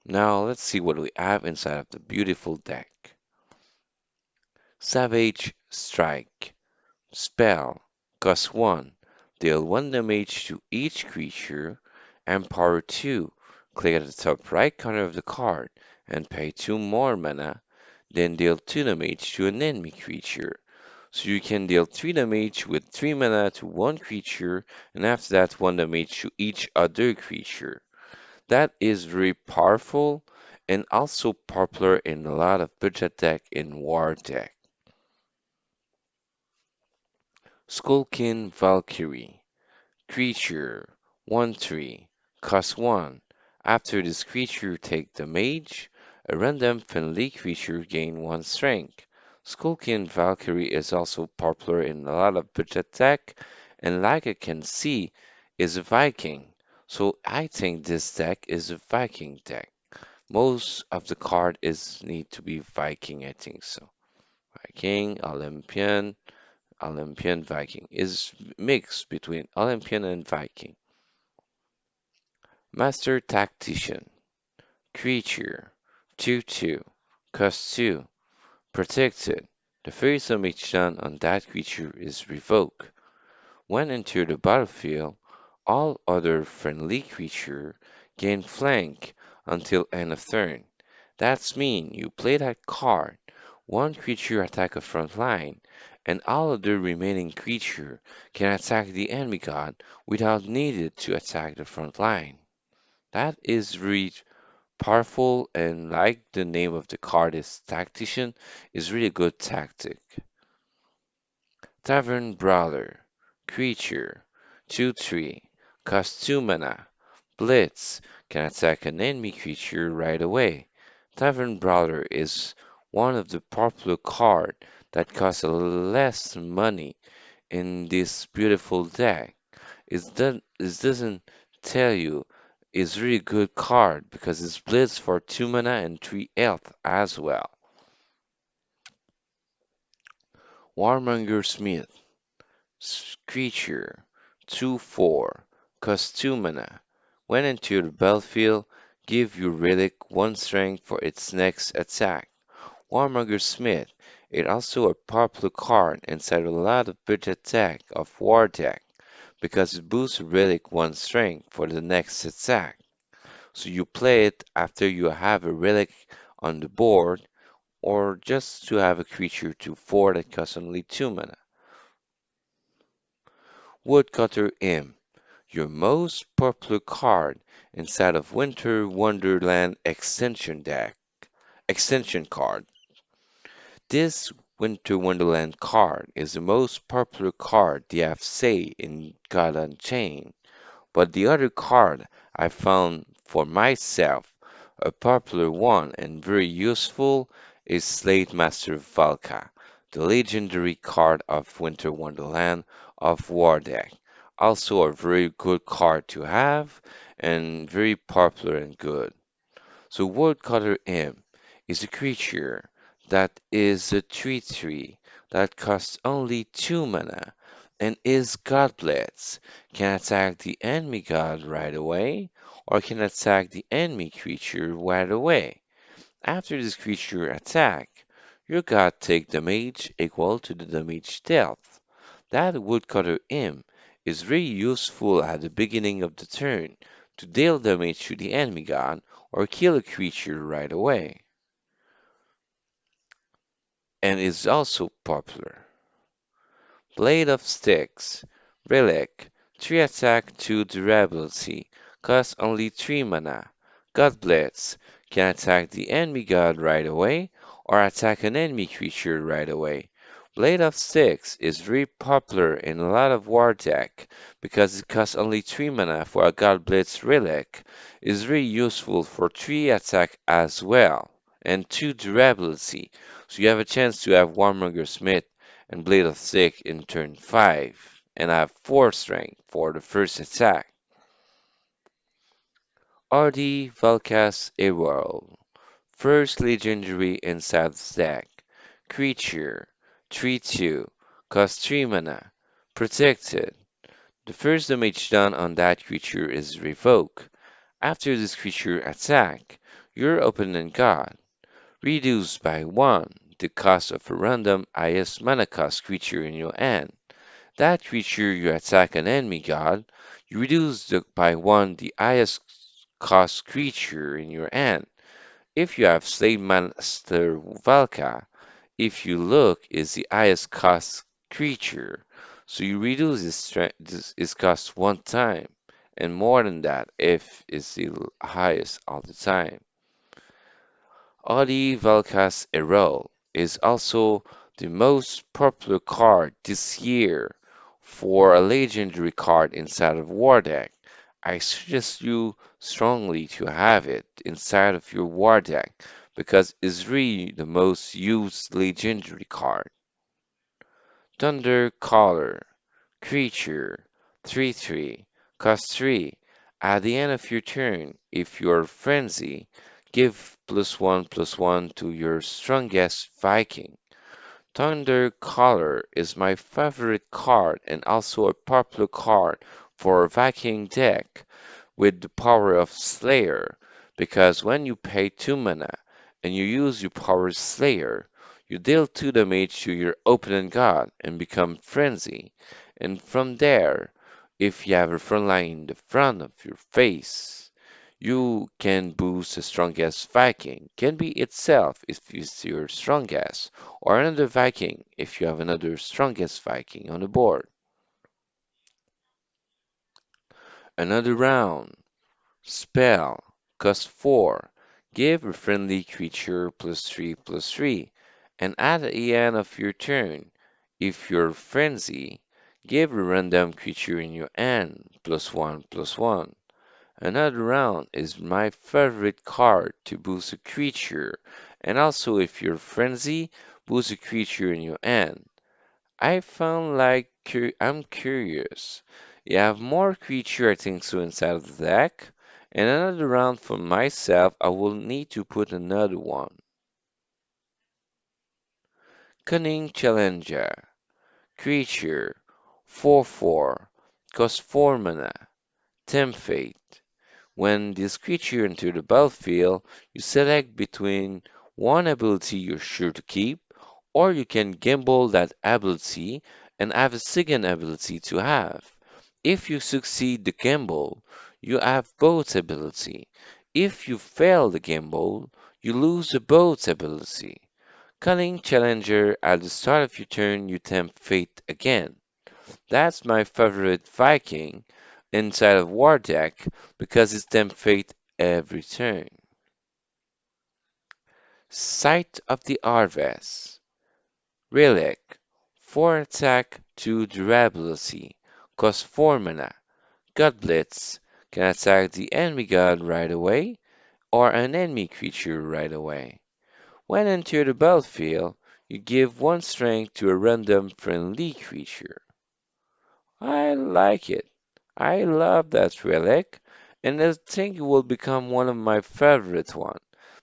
Now let's see what we have inside of the beautiful deck. Savage Strike. Spell. Cost 1. Deal 1 damage to each creature. And power 2. Click at the top right corner of the card and pay 2 more mana. Then deal 2 damage to an enemy creature. So you can deal 3 damage with 3 mana to one creature, and after that 1 damage to each other creature. That is very powerful and also popular in a lot of budget deck in war deck. Skullkin Valkyrie. Creature 1/3. Cost 1. After this creature take the mage, a random friendly creature gain 1 strength. Skullkin Valkyrie is also popular in a lot of budget deck, and like I can see, is a Viking. So I think this deck is a Viking deck. Most of the card is need to be Viking, I think so. Viking, Olympian Viking is mixed between Olympian and Viking. Master Tactician. Creature. 2/2. Cost 2. Protected. The first damage done on that creature is revoked. When enter the battlefield, all other friendly creature gain flank until end of turn. That's mean you play that card, one creature attack a front line, and all other remaining creature can attack the enemy god without needed to attack the front line. That is really powerful and like the name of the card is Tactician, is really good tactic. Tavern Brawler. Creature. 2/3. Cost 2 mana. Blitz. Can attack an enemy creature right away. Tavern Brawler is one of the popular card that costs less money in this beautiful deck. It doesn't tell you it's really good card because it's Blitz for 2 mana and 3 health as well. Warmonger Smith, creature, 2/4, cost 2 mana. When into the battlefield, give your relic 1 strength for its next attack. Warmonger Smith is also a popular card inside a lot of budget deck of War deck because it boosts a relic 1 strength for the next attack. So you play it after you have a relic on the board or just to have a creature to 4 that costs only 2 mana. Woodcutter Imp, your most popular card inside of Winter Wonderland extension card. This Winter Wonderland card is the most popular card they have say in God Unchained, but the other card I found for myself a popular one and very useful is Slate Master Valka, the legendary card of Winter Wonderland of War deck. Also a very good card to have and very popular and good. So Woodcutter Imp is a creature that is a 3/3 that costs only 2 mana and is godless. Can attack the enemy god right away or can attack the enemy creature right away. After this creature attack, your god take damage equal to the damage dealt. That Woodcutter Imp is very useful at the beginning of the turn to deal damage to the enemy god or kill a creature right away, and is also popular. Blade of Sticks, Relic, 3 attack, 2 durability, costs only 3 mana. God Blitz can attack the enemy god right away or attack an enemy creature right away. Blade of Sticks is very popular in a lot of war deck because it costs only 3 mana for a God Blitz Relic, is very useful for 3 attack as well, and 2 durability, so you have a chance to have Warmonger Smith and Blade of Stick in turn 5, and I have 4 strength for the first attack. RD Valkas Eworld, first legendary inside the deck. Creature, 3/2, cost 3 mana. Protected. The first damage done on that creature is revoked. After this creature attack, your opponent god reduced by 1 the cost of a random highest mana cost creature in your hand. That creature you attack an enemy god, you reduce by 1 the highest cost creature in your hand. If you have Slave Master Valka, if you look, is the highest cost creature. So you reduce its cost 1 time, and more than that if it's the highest all the time. Audi Valkas Erol is also the most popular card this year for a legendary card inside of War deck. I suggest you strongly to have it inside of your War deck because it's really the most used legendary card. Thunder Caller, creature, 3/3, cost 3. At the end of your turn, if you're frenzy, give +1/+1 to your strongest Viking. Thunder Caller is my favorite card and also a popular card for a Viking deck with the power of Slayer, because when you pay 2 mana and you use your power Slayer, you deal 2 damage to your opponent god and become frenzy. And from there, if you have a front line in the front of your face, you can boost the strongest Viking. Can be itself if it's your strongest, or another Viking if you have another strongest Viking on the board. Another round. Spell. Cost 4. Give a friendly creature +3/+3. And at the end of your turn, if you're frenzy, give a random creature in your hand +1/+1. Another round is my favorite card to boost a creature, and also if you're frenzy, boost a creature in your hand. I found like I'm curious. You have more creature I think so inside of the deck, and another round for myself I will need to put another one. Cunning Challenger. Creature. 4/4. Cost 4 mana. Tempt Fate. When this creature enters the battlefield, you select between one ability you're sure to keep, or you can gamble that ability and have a second ability to have. If you succeed the gamble, you have both ability. If you fail the gamble, you lose the both ability. Cunning Challenger at the start of your turn, you tempt fate again. That's my favorite Viking inside of War deck because it's tempt fate every turn. Sight of the Arves. Relic. 4 attack, 2 durability. Cost 4 mana. God Blitz. Can attack the enemy god right away or an enemy creature right away. When enter the battlefield, you give 1 strength to a random friendly creature. I like it. I love that relic, and I think it will become one of my favorite one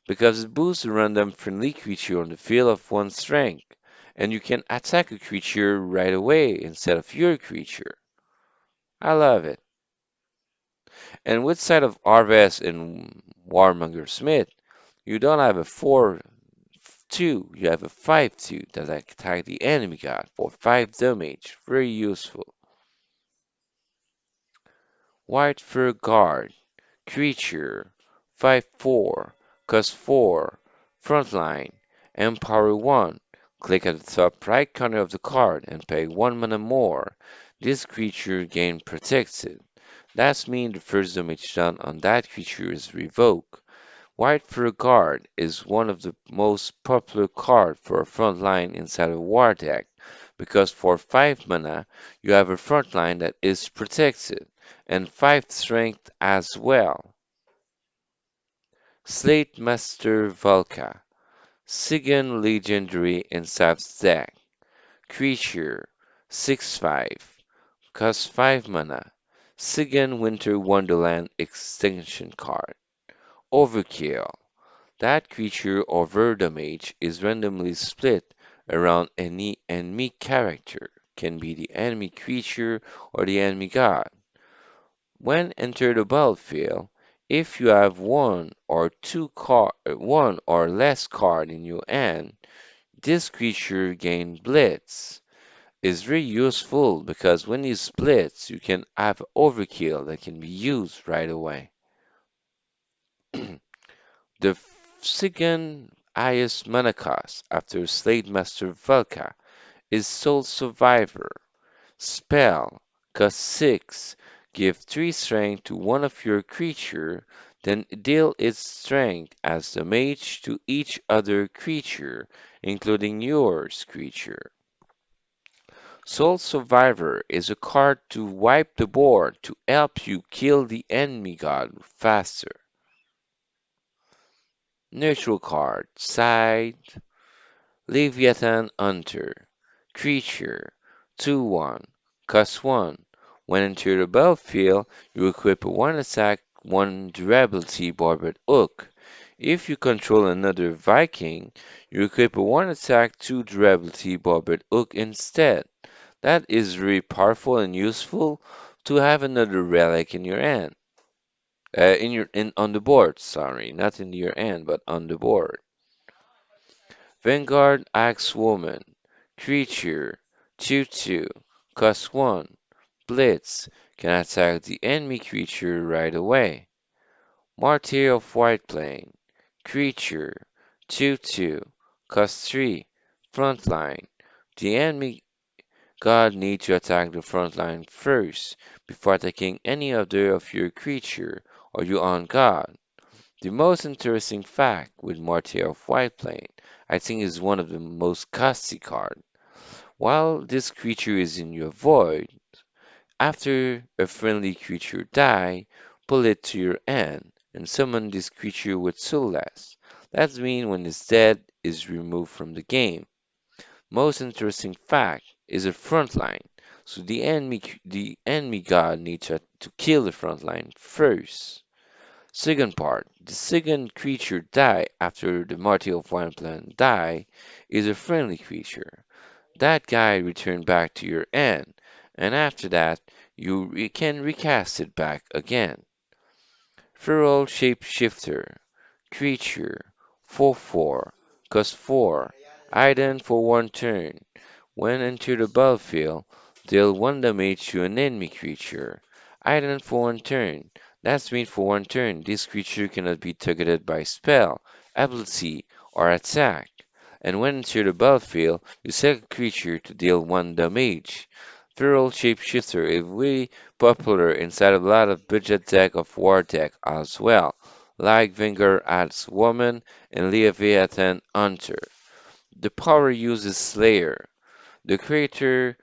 because it boosts a random friendly creature on the field of 1 strength, and you can attack a creature right away instead of your creature. I love it. And with side of Arvest and Warmonger Smith, you don't have a 4/2, you have a 5/2 that attack the enemy god for 5 damage. Very useful. White Fur Guard. Creature 5/4, cost 4, frontline, empower 1. Click at the top right corner of the card and pay 1 mana more. This creature gain protected. That means the first damage done on that creature is revoked. White Fur Guard is one of the most popular cards for a frontline inside a war deck because for 5 mana you have a frontline that is protected and 5 strength as well. Slate Master Valka, Sigan Legendary in Sav's deck. Creature 6/5, cost 5 mana. Sigan Winter Wonderland extension card. Overkill. That creature over damage is randomly split around any enemy character. Can be the enemy creature or the enemy god. When enter the battlefield, if you have one or less card in your hand, this creature gain blitz. Is very useful because when he splits, you can have overkill that can be used right away. The second highest mana cost after Slate Master Valka is Soul Survivor. Spell, cost 6, give 3 strength to one of your creature, then deal its strength as damage to each other creature, including yours creature. Soul Survivor is a card to wipe the board to help you kill the enemy god faster. Neutral card, side, Leviathan Hunter. Creature 2/1. Cost 1. When enter the battlefield, you equip a 1 attack, 1 durability barbed hook. If you control another Viking, you equip a 1 attack, 2 durability barbed hook instead. That is very powerful and useful to have another relic in your hand. In on the board, sorry, not in your hand, but on the board. Vanguard Axewoman. Creature 2/2. Cost 1. Blitz. Can attack the enemy creature right away. Martyr of White Plane. Creature 2/2. Cost 3. Frontline. The enemy god needs to attack the frontline first before attacking any other of your creature or your own god. The most interesting fact with Martyr of White Plane, I think, is one of the most costly cards. While this creature is in your void, after a friendly creature die, pull it to your hand and summon this creature with Soulless. That means when it's dead, is removed from the game. Most interesting fact is a frontline. So the enemy god needs to kill the frontline first. Second part, the second creature die after the Marty of Wineland die is a friendly creature. That guy return back to your end, and after that can recast it back again. Feral Shapeshifter creature 4/4 cost 4 item for 1 turn. When enter the battlefield, deal 1 damage to an enemy creature. Item for 1 turn. That means for 1 turn, this creature cannot be targeted by spell, ability, or attack. And when enter the battlefield, you select a creature to deal 1 damage. Feral Shapeshifter is really popular inside a lot of budget deck of war deck as well, like Vanguard adds Woman and Leviathan Hunter. The power uses Slayer. The creator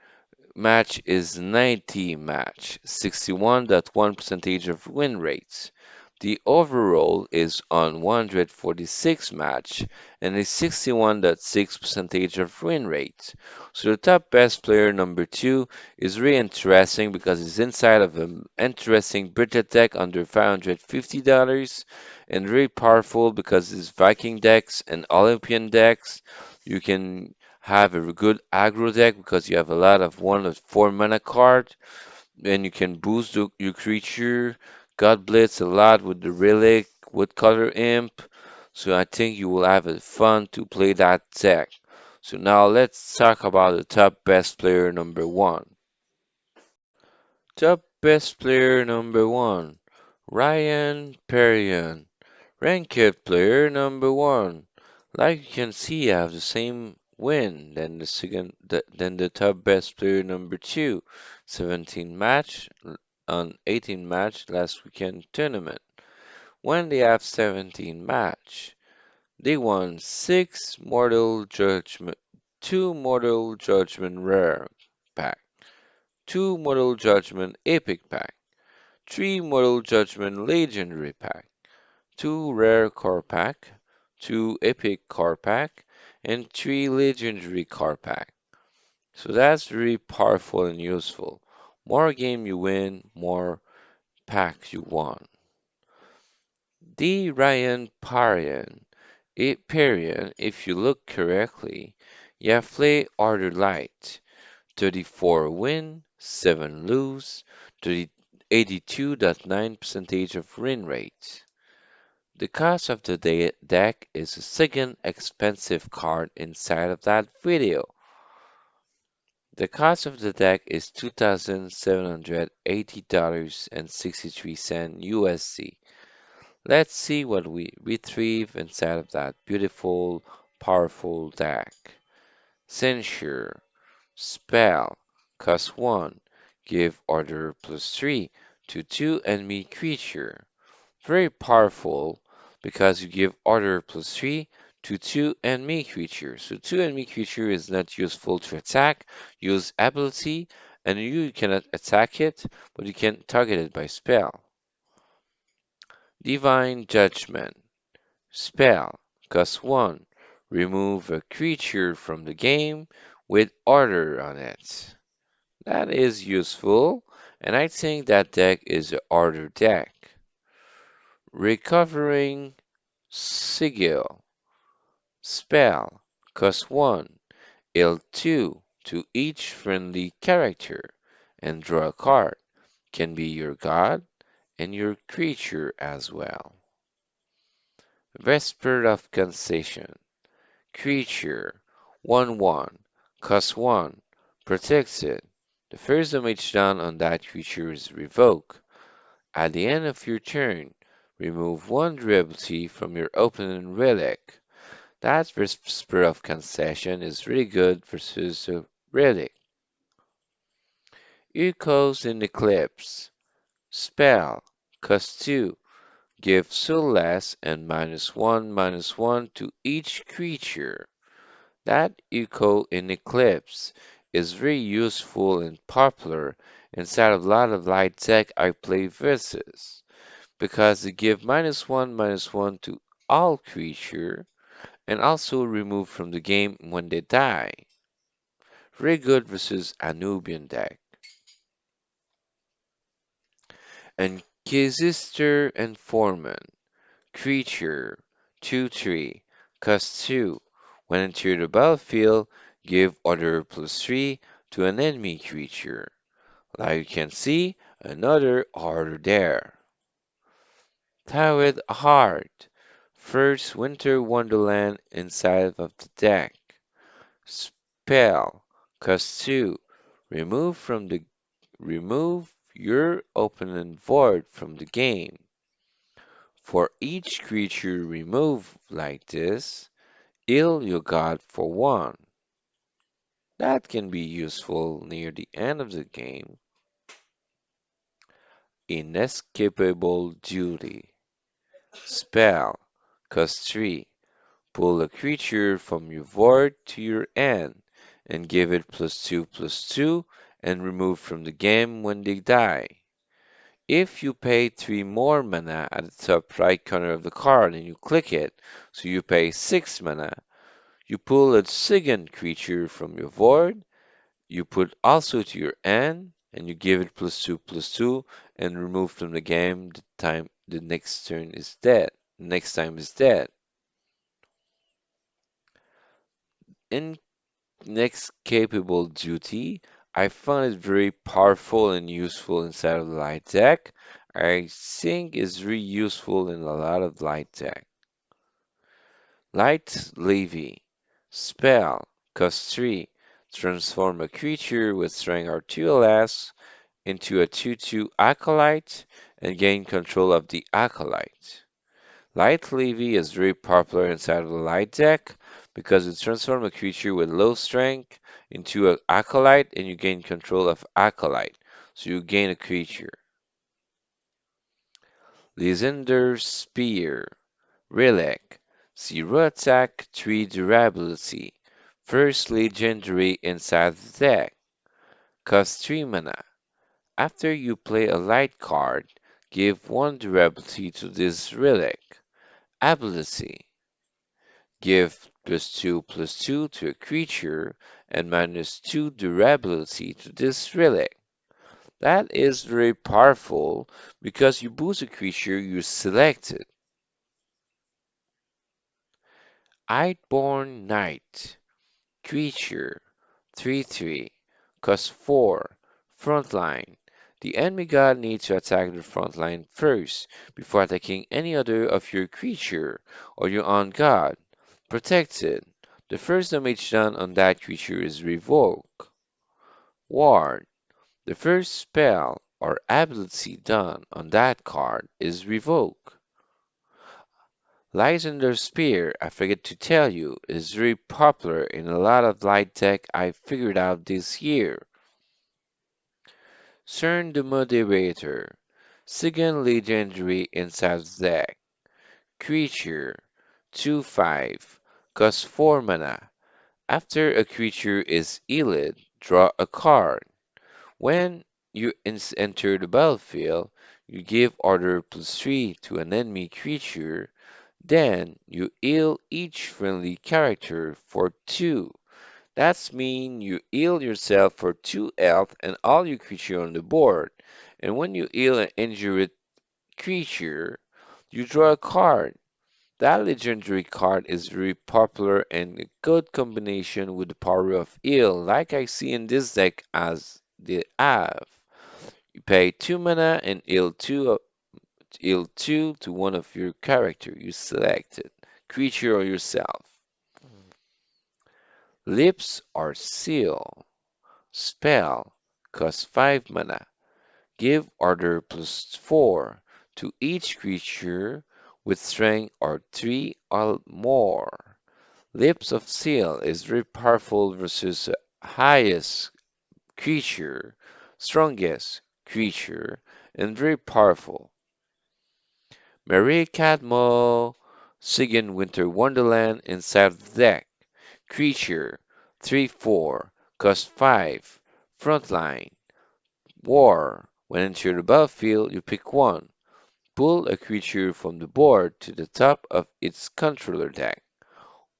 match is 90 match, 61.1 percentage of win rates. The overall is on 146 match and a 61.6 percentage of win rate. So the top best player number 2 is really interesting because it's inside of an interesting budget deck under $550 and really powerful because it's Viking decks and Olympian decks. You can have a good aggro deck because you have a lot of 1 of 4 mana card, and you can boost your creature. God Blitz a lot with the Relic, Woodcutter Imp. So I think you will have a fun to play that deck. So now let's talk about the top best player number 1. Top best player number 1, Ryan Perion. Ranked player number 1. Like you can see, I have the same win than the top best player number 2. 17 match on 18 match last weekend tournament. When they have 17 match, they won 6 Mortal Judgment, 2 Mortal Judgment Rare pack, 2 Mortal Judgment Epic pack, 3 Mortal Judgment Legendary pack, 2 rare core pack, 2 epic core pack, and 3 legendary core pack. So that's very powerful and useful. More game you win, more packs you won. The Ryan Perion, if you look correctly, you have play order light. 34 win, 7 lose, 82.9 percentage of win rate. The cost of the deck is the second expensive card inside of that video. The cost of the deck is $2,780.63 USD. Let's see what we retrieve inside of that beautiful, powerful deck. Censure, Spell, cost 1, give order +3 to 2 enemy creature. Very powerful because you give order +3 to 2 enemy creatures. So 2 enemy creature is not useful to attack, use ability, and you cannot attack it, but you can target it by spell. Divine Judgment. Spell. Cost 1. Remove a creature from the game with order on it. That is useful, and I think that deck is an order deck. Recovering Sigil. Spell. Cost 1. Heal 2 to each friendly character and draw a card. Can be your god and your creature as well. Vesper of Concession. Creature 1/1. Cost 1. Protects it. The first damage done on that creature is revoked. At the end of your turn, remove 1 durability from your opening relic. That Whisper of Concession is really good versus a relic. Echoes in Eclipse. Spell. Cost 2. Give Soulless and -1/-1 to each creature. That Echo in Eclipse is very useful and popular inside of a lot of light tech I play versus, because they give -1/-1 to all creature and also remove from the game when they die. Very good versus a Nubian deck. And Kisister and Foreman. Creature 2/3. Cost 2. When enter the battlefield, give order +3 to an enemy creature. Like you can see, another order there. Towed Heart. First Winter Wonderland inside of the deck. Spell. Cost 2. Remove your opponent void from the game. For each creature removed like this, heal your god for 1. That can be useful near the end of the game. Inescapable Duty. Spell. Cost 3. Pull a creature from your board to your end and give it +2/+2 and remove from the game when they die. If you pay 3 more mana at the top right corner of the card and you click it, so you pay 6 mana, you pull a second creature from your board, you put also to your end, and you give it +2/+2 and remove from the game the time the next turn is dead. Next time is dead. In next capable duty, I found it very powerful and useful inside of the light deck. I think it's really useful in a lot of light deck. Light Levy. Spell. Cost 3. Transform a creature with strength or 2 or less into a 2/2 Acolyte and gain control of the Acolyte. Light Levy is very popular inside of the light deck because it transforms a creature with low strength into an Acolyte and you gain control of Acolyte, so you gain a creature. Lysander Spear. Relic. 0 attack, 3 durability. First legendary inside the deck. Cost 3 mana. After you play a light card, give 1 durability to this relic. Ability. Give +2/+2 to a creature and -2 durability to this relic. That is very powerful because you boost a creature you selected. Iceborn Knight. Creature 3/3. Cost 4. Frontline. The enemy god needs to attack the front line first before attacking any other of your creature or your own god. Protected. The first damage done on that creature is revoked. Ward. The first spell or ability done on that card is revoked. Lysander Spear, I forget to tell you, is very popular in a lot of light deck I figured out this year. Cern the Moderator. Second legendary inside the deck. Creature 2/5. Costs 4 mana. After a creature is healed, draw a card. When you enter the battlefield, you give order +3 to an enemy creature, then you heal each friendly character for 2. That's mean you heal yourself for 2 health and all your creature on the board. And when you heal an injured creature, you draw a card. That legendary card is very popular and a good combination with the power of heal, like I see in this deck as they have. You pay 2 mana and heal 2 to one of your character you selected, creature or yourself. Lips are seal. Spell. Cost 5 mana. Give order +4 to each creature with strength or 3 or more. Lips of Seal is very powerful versus highest creature, strongest creature, and very powerful. Marie Cadmo, Sigyn Winter Wonderland inside the deck. Creature 3/4, cost 5, frontline, war. When enter the battlefield, you pick one. Pull a creature from the board to the top of its controller deck,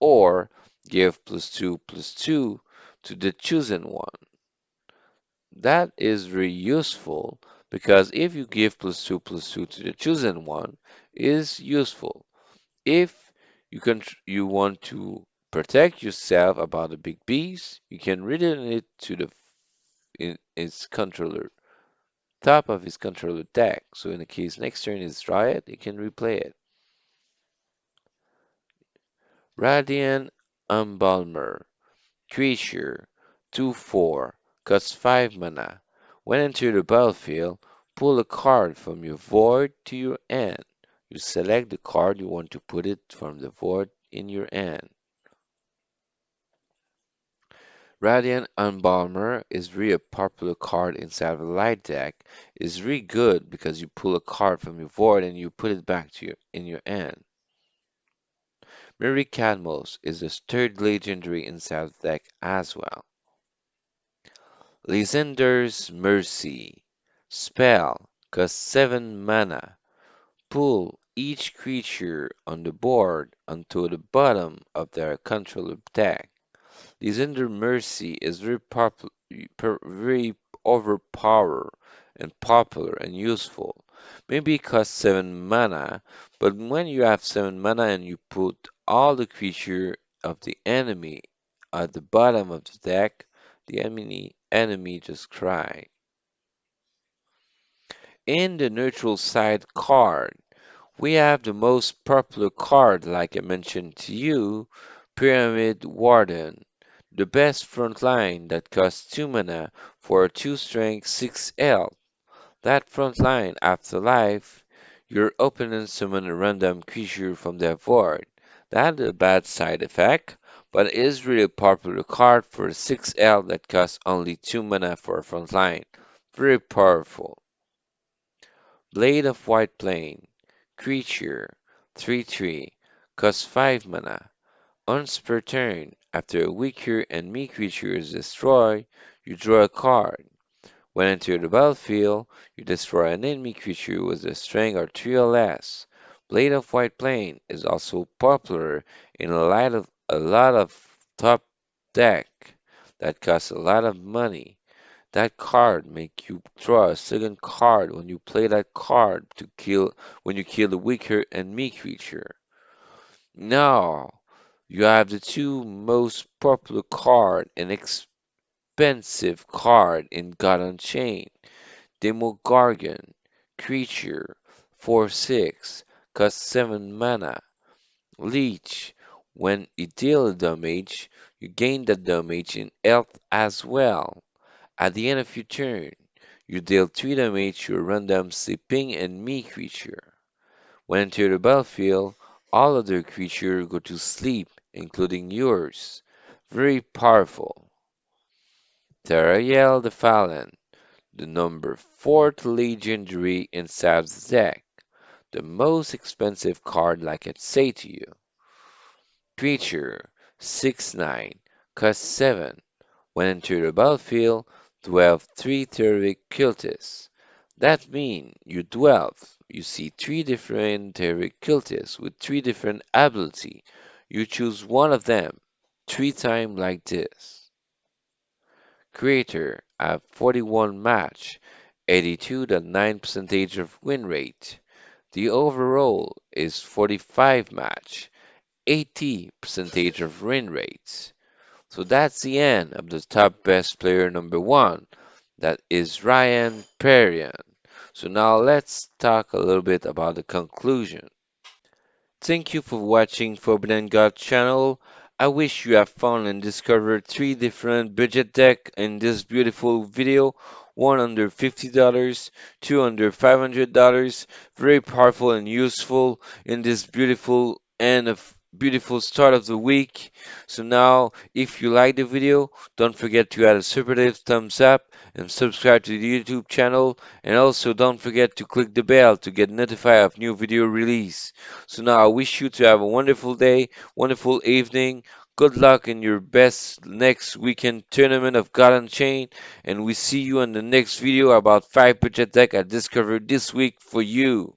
or give +2/+2 to the chosen one. That is very useful because if you give plus two to the chosen one, is useful. If you want to protect yourself about the big beast, you can return it to the in its controller top of his controller deck. So in the case next turn is Riot, you can replay it. Radiant Embalmer. Creature 2/4 costs 5 mana. When enter the battlefield, pull a card from your void to your hand. You select the card you want to put it from the void in your hand. Radiant Embalmer is really a popular card inside of a light deck. It's really good because you pull a card from your void and you put it back to in your hand. Mary Cadmos is the third legendary inside the deck as well. Lysander's Mercy. Spell. Costs 7 mana. Pull each creature on the board onto the bottom of their controller deck. Lysander Mercy is very overpowered and popular and useful. Maybe it costs 7 mana, but when you have 7 mana and you put all the creature of the enemy at the bottom of the deck, the enemy just cry. In the neutral side card, we have the most popular card, like I mentioned to you, Pyramid Warden, the best front line that costs 2 mana for a 2 strength 6 L. That front line, after life, your opponent summon a random creature from their board. That's a bad side effect, but it is really a popular card for a 6L that costs only 2 mana for a front line. Very powerful. Blade of White Plane. Creature. 3/3. Costs 5 mana. Once per turn, after a weaker enemy creature is destroyed, you draw a card. When enter the battlefield, you destroy an enemy creature with a strength of 3 or less. Blade of White Plane is also popular in a lot of top deck that costs a lot of money. That card make you draw a second card when you play that card to kill when you kill the weaker enemy creature. Now you have the two most popular card and expensive card in God Unchained. Demogorgon, creature, 4/6, costs 7 mana. Leech, when it deals damage, you gain that damage in health as well. At the end of your turn, you deal 3 damage to a random sleeping enemy creature. When enter the battlefield, all other creatures go to sleep, including yours. Very powerful. Terrael the Fallen, the number 4th legendary inside the deck. The most expensive card, like I say to you. Creature 6/9, cost 7. When enter the battlefield, dwell 3 Terrific Cultists. That means you see 3 different Terrific Cultists with 3 different ability. You choose one of them 3 times like this. Creator at 41 match, 82.9 percentage of win rate. The overall is 45 match, 80 percentage of win rates. So that's the end of the top best player number 1. That is Ryan Perion. So now let's talk a little bit about the conclusion. Thank you for watching Forbidden God channel. I wish you have found and discovered 3 different budget deck in this beautiful video. One under $50, two under $500. Very powerful and useful in this beautiful end of beautiful start of the week. So now, if you like the video, don't forget to add a superlative thumbs up and subscribe to the YouTube channel. And also don't forget to click the bell to get notified of new video release. So now I wish you to have a wonderful day, wonderful evening. Good luck in your best next weekend tournament of God Unchained, and we see you in the next video about 5 budget deck I discovered this week for you.